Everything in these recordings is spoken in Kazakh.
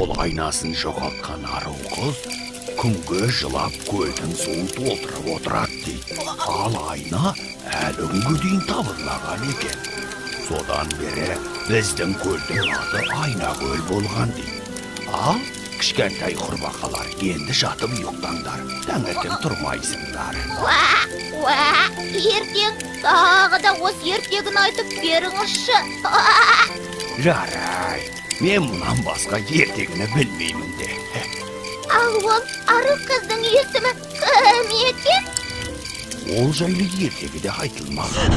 Сол айнасын жоғалтқан ару қыз күнге жылап көлдің суын толтырып отырады дейді. Ал айна әлі күнге дейін табылмаған екен. Содан бері біздің көлдің аты Айнакөл болған дейді. Ал кішкентай құрбақалар енді жатып ұйықтаңдар, таңертең тұрмайсыңдар. Ертең тағы да осы ертегін айтып беріңізші. Жарай, мен мұнан басқа ертегіні білмеймін де. Ал ол ару қыздың есімі кім екен? Ол жайлы ертегіде айтылмаған.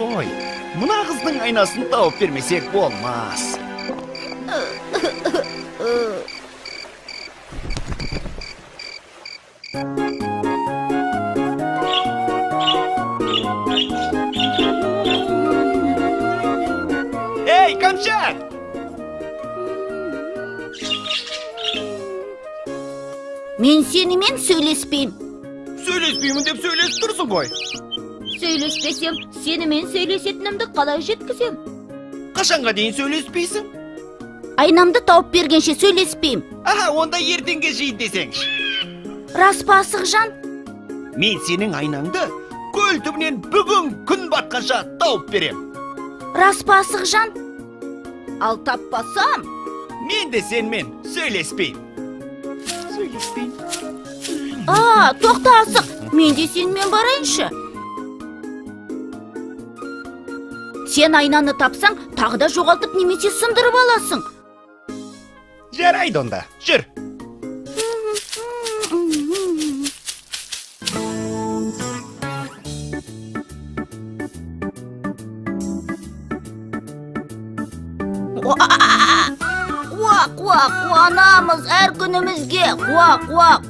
Қой, мына қыздың айнасын тауып бермесек болмас. Ей, Камчат! Мен сенімен сөйлеспейм. Сөйлеспеймін деп сөйлесіп тұрсың ғой. Сөйлеспесем, сенімен сөйлесетінімді қалай жеткізем? Қашанға дейін сөйлеспейсің? Айнамды тауып бергенше сөйлеспейм. Аха, онда ертеңге жейін десеңші. Рас па Асықжан? Мен сенің айнаңды көл түбінен бүгін күн батқанша тауып берем. Рас па Асықжан? Ал таппасам? Мен де сенмен сөйлеспейм. Тоқта Асық, мен де сенімен барайыншы. Сен айнаны тапсаң, тағы да жоғалтып немесе сындырып аласың. Жарайды онда, жүр. Қуанамыз әр күнімізге.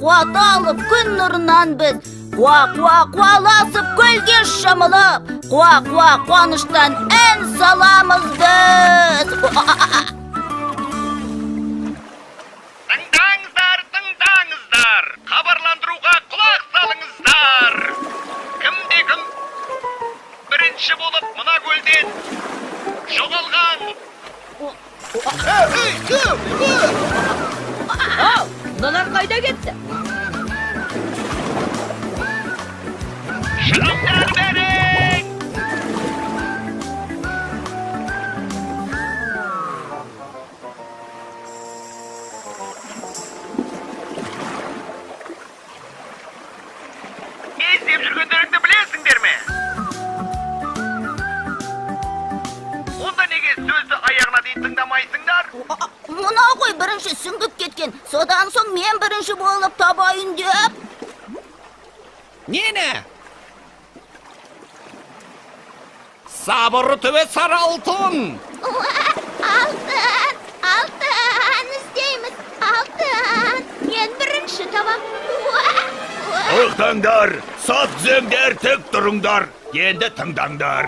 Қуаталып күн нұрынан біз. Қуаласып көлге шамылып. Қуаныштан ән саламыз біз. Тыңдаңыздар, хабарландыруға құлақ салыңыздар. Кім бірінші болып мына көлден жоғалған. Мыналар қайда кетті? Шығыңдар берің! Не істеп жүргендеріңді білесіңдер ме? Онда неге сөзді аяғына дейін тыңдамайсыңдар? Мұна ғой бірінші сүңгіп кеткен. Содан соң мен бірінші болып табайын деп. Нені? Сабыры төбе сары алтын! Алтын іздейміз, алтын. Мен бірінші табам. Тоқтаңдар, сат зөңдер, тік тұрыңдар, енді тыңдаңдар.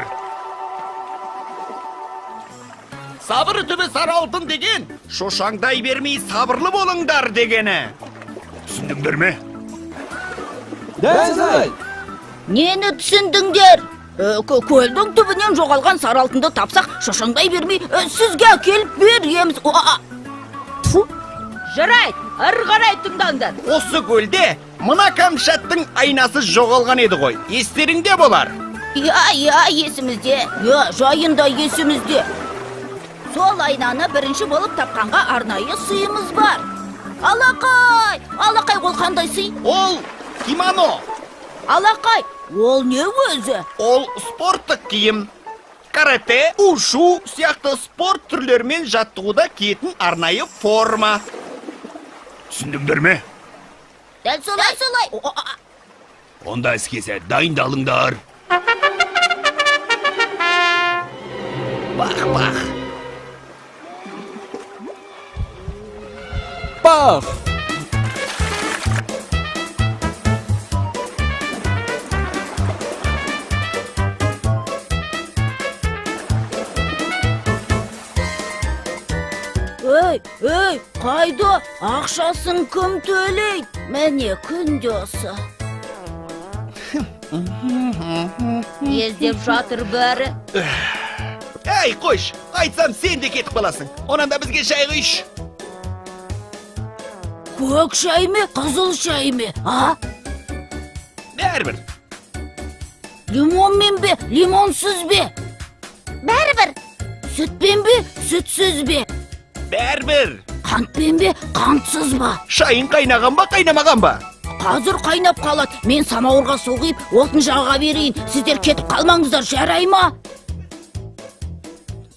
Сабыры төбе сары алтын деген, шошаңдай бермей сабырлы болыңдар дегені. Түсіндіңдер ме? Дәл. Нені түсіндіңдер? Көлдің түбінен жоғалған сары алтынды тапсақ, шошаңдай бермей, сізге келіп береміз. Жарайды, ары қарай тыңдаңдар. Осы көлде мына Камшаттың айнасы жоғалған еді ғой. Естеріңде болар? Я, есімізде. Жайында есімізде. Сол айнаны бірінші болып тапқанға арнайы сыйымыз бар. Алақай ол қандай сый? Ол кимоно. Алақай, ол не өзі? Ол спорттық киім. Карате, ушу сияқты спорт түрлерімен жаттығуда киетін арнайы форма. Түсіндіңдер ме? Дәл солай. Онда іске дайындалыңдар. Бақ. шах! Ей, қайда? Ақшасын кім төлейді? Мәне күнде осы. Ездеп жатыр бәрі. Әй, қойш, айтсам сен де кетіп қаласың. Онан да бізге шай құйш. Көк шай ме, қызыл шай ме, а? Бәрібір. Лимонмен бе, лимонсыз бе? Бәрібір. Сүтпен бе, сүтсіз бе? Бәрібір. Қантпен бе, қантсыз ба? Шайын қайнаған ба, қайнамаған ба? Қазір қайнап қалады. Мен самауырға су құйып, отын жаға берейін. Сіздер кетіп қалмаңыздар, жарай ма?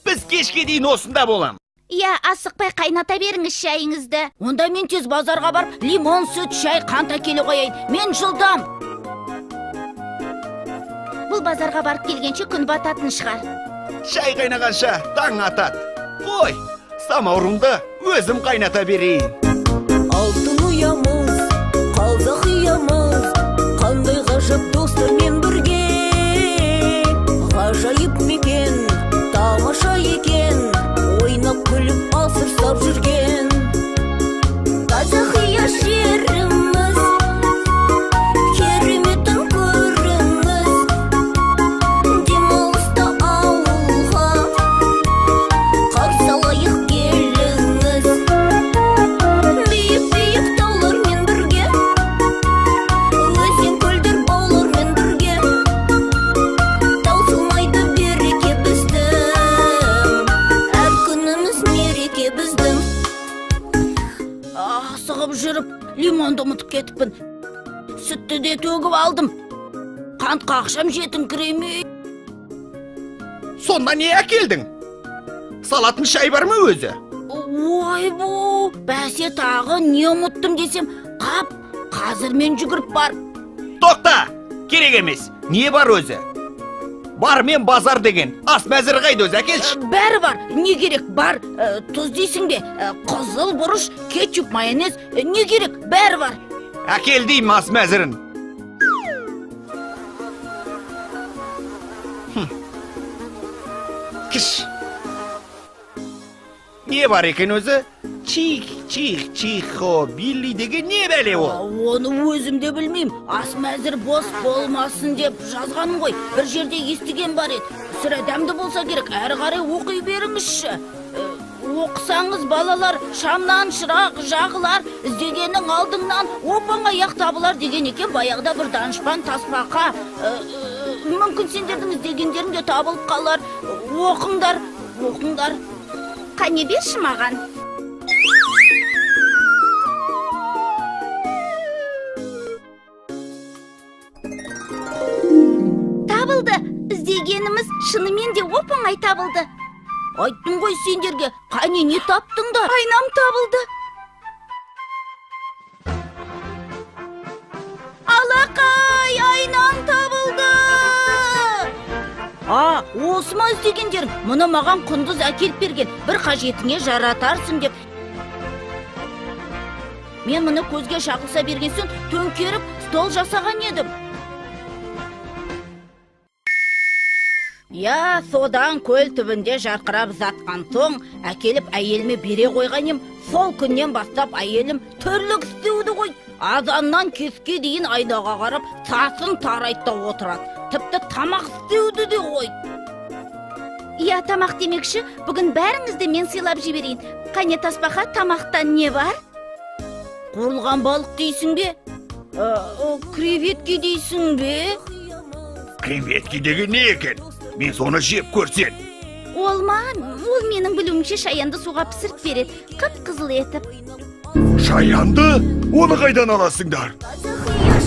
Біз кешке дейін осында болам. Иә, асықпай қайната беріңіз шайыңызды. Онда мен тез базарға барып, лимон, сүт, шай, қант әкеле қояйын. Мен жылдам. Бұл базарға барып келгенше күн бататын шығар. Шай қайнағанша таң атады. Қой, самаурымды өзім қайната берейін. Алтын ұямыз, қазақ ұямыз, қандай ғажап достармен бірге. Ғажайып мекен, тамаша екен, ойнап күліп асыр сап жүрген. Қазақия жеріміз, кереметін көріңіз, демалыста ауылға қарсы алайық келіңіз. Биік-биік таулармен бірге, өзен көлдер баулармен бірге, таусылмайды береке біздің, әр күніміз мереке біздің. Асығып жүріп, лимонды ұмытып кетіппін. Сүтті де төгіп алдым. Қантқа ақшам жетіңкіремей. Сонда не әкелдің? Салатын шай бар ма өзі? Ой бұ, бәсе тағы не ұмыттым десем, қап, қазір мен жүгіріп бар. Тоқта, керек емес. Не бар өзі? Бар мен базар деген. Ас мәзір қайды өзі, әкелші. Бәрі бар, не керек бар? Тұз дейсің бе? Қызыл бұрыш, кетчуп, майонез, не керек? Бәрі бар. Әкел деймін ас мәзірін. Кіш. Не бар екен өзі? Чих-чих-чихо, билли деген не бәле ол? Оны өзім де білмеймін. Ас мәзір бос болмасын деп жазғаным ғой. Бір жерде естіген бар еді. Сірә дәмді болса керек, әрі қарай оқи беріңізші. Оқысаңыз балалар, шамнан шырақ жағылар, іздегеннің алдыңнан опан аяқ табылар деген екен баяғыда бір данышпан таспақа. Мүмкін сендердің іздегендерің де табылып қалар. Оқыңдар, оқыңдар. Қане берші маған. Табылды. Іздегеніміз шынымен де оп-оңай табылды. Айттың ғой сендерге, қане не таптыңдар? Айнам табылды. Алақай, айнам табылды. Осы ма іздегендерің? Мұны маған құндыз әкеліп берген. Bir қажетіңе жаратарсың деп. Мен мұны көзге шағылса берген соң төңкеріп стол жасаған едім. Я содан көл түбінде жарқырап затқан соң, әкеліп әйеліме бере қойған ем. Сол күннен бастап әйелім түрлік істеуді ғой. Азаннан кеске дейін айнаға қарап, сасын тарайтта отырады. Тіпті тамақ істеуді де ғой. Я тамақ демекші, бүгін бәріңізді мен сыйлап жіберейін. Қане тасбақа, тамақтан не бар? Қуырылған балық дейсің бе? Креветки дейсің бе? Креветки деген не екен? Мен соны жеп көрсен. Ол менің білуімше шаянды суға пісіріп береді, қып-қызыл етіп. Шаянды? Оны қайдан аласыңдар? Қазақия